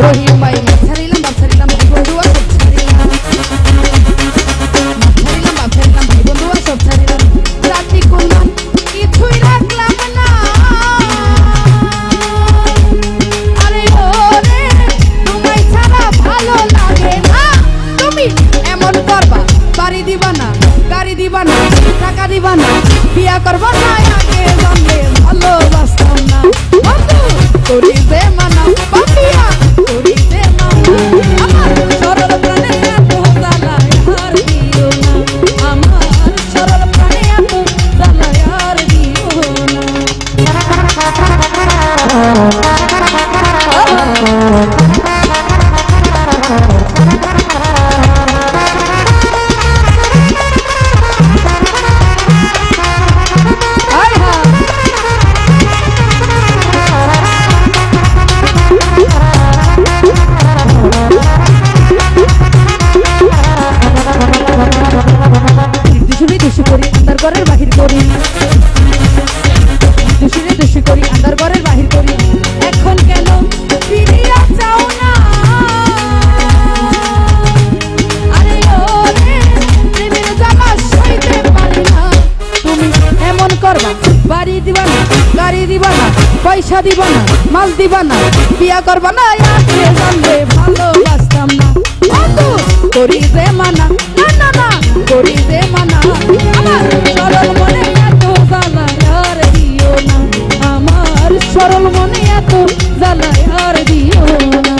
রহিম ভাই মাছ ছাড়িলাম বাপ ছাড়িলাম ভাই বন্ধু সব ছাড়িলাম মাছ ছাড়িলাম বাপ ছাড়িলাম ভাই বন্ধু সব ছাড়িলাম রাতি কোনমান কিছুই রাখলাম না আরে ওরে তোমায় ছাড়া ভালো লাগে না তুমি এমন করবা বাড়ি দিবা না গাড়ি দিবা না টাকা দিবা না বিয়া করবা না আগে জানলে ভালোবাসতাম না বন্ধু করি যে মানা পাপিয়া করি যে মানা আমার সরল প্রাণে এত জ্বালায় আর দিও না আমার সরল প্রাণে এত জ্বালায় আর দিও না ঘরের বাহির করি দুশিরে দুশি করি আন্দার ঘরের বাহির করি এখন কেন ফিরিয়া চাও না আরে ওরে প্রেমের জ্বালা সইতে পারি না তুমি এমন করবা বাড়ি দিবা না গাড়ি দিবা না পয়সা দিবা না মাল দিবা না বিয়া করবা না আগে জানলে ভালোবাসতাম না বন্ধু করি যে মানা না না না করি যে মানা আমার সরল মনে এত জ্বালা আর দিও না আমার সরল মনে এত জ্বালা আর দিও না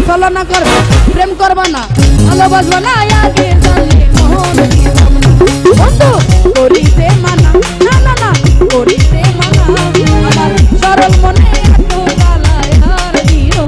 চলনা করবা প্রেম করবা না ভালোবাসবা না আগে জানলে মন দিতাম না বন্ধু করিতে মানা না না না করিতে মানা আমার সরল মনে এত জ্বালায় আর দিও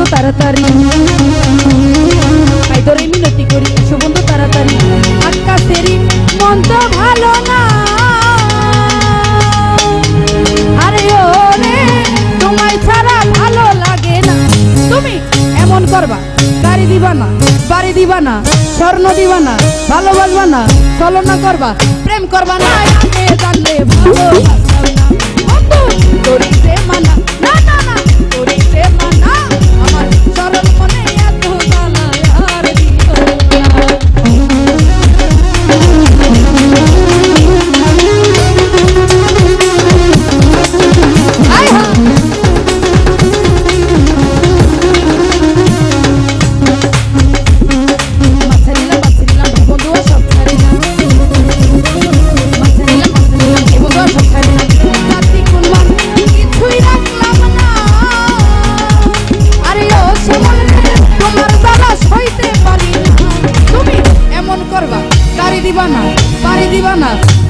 তাড়াতাড়ি ধরে মিনতি করি এসো বন্ধু তাড়াতাড়ি আকাশেরই মন তো ভালো না আরে ওরে তোমায় ছাড়া ভালো লাগে না তুমি এমন করবা গাড়ি দিবা না বাড়ি দিবা না স্বর্ণ দিবা না ভালোবাসবা না ছলনা করবা প্রেম করবা না আগে জানলে ভালোবাসতাম না বন্ধু করিতে মানা না না না করিতে মানা আমার সরল মনে এত জ্বালা আর দিও না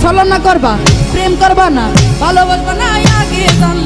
ছলনা করবা প্রেম করবা না ভালোবাসবা না আগে জানলে